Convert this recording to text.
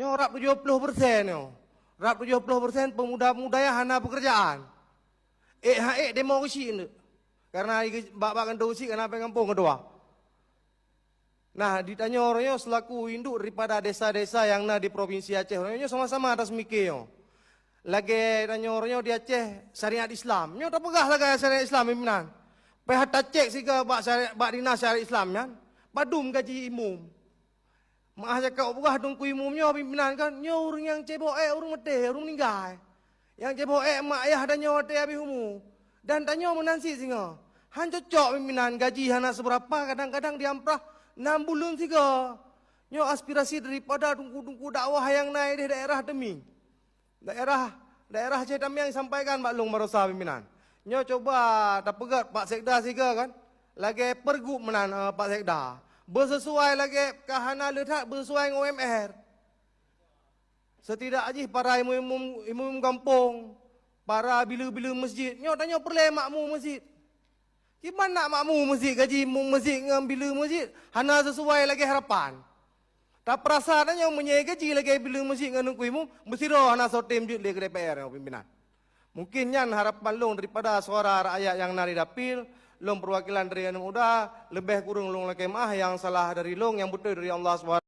Nyo rap 70% nyo. Rap 70% pemuda-pemuda yang hana pekerjaan. Demokrasi ini. Karena bak-bak kendosi karena pengampung kedua. Nah, ditanya orangnya selaku induk daripada desa-desa yang di Provinsi Aceh. Orangnya sama-sama atas mikir. Lagi tanya orangnya di Aceh syariat Islam. Nyo tak pegah lagi syariat Islam pimpinan. PH cek sih ke bak dinas syariat Islam kan. Padum gaji imum. Maah cakap pegah dong ku imumnya pimpinan kan. Nyo orang yang cebok orang mati, orang meninggal. Yang cebok mak ayah dan nyo mati habis umum. Dan tanya menansi singa. Han cocok pimpinan gaji hana seberapa kadang-kadang diamprah 6 bulan tiga. Nyo aspirasi daripada tungku-tungku dakwah yang naik di daerah demi. Daerah Aceh Dami yang disampaikan Pak Long Marosa pimpinan. Nyo coba tak pegat Pak Sekda siga kan. Lagi pergub menan Pak Sekda. Bersesuai lagi kahana letak bersesuai dengan UMR. Setidak aja para imam kampung, para bila-bila masjid. Nyo tanya perlu makmum masjid. Gimana nak makmum masjid, gaji imam masjid dengan bila masjid. Hana sesuai lagi harapan. Tak perasaan yang menyai gaji lagi bila masjid dengan nunggu imam. Mesti roh hana sotim jut lagi ke DPR yang pimpinan. Mungkin yang harapan long daripada suara rakyat yang nari dapil. Long perwakilan dari anak muda. Lebih kurang long lagi mah yang salah dari long, yang betul dari Allah SWT.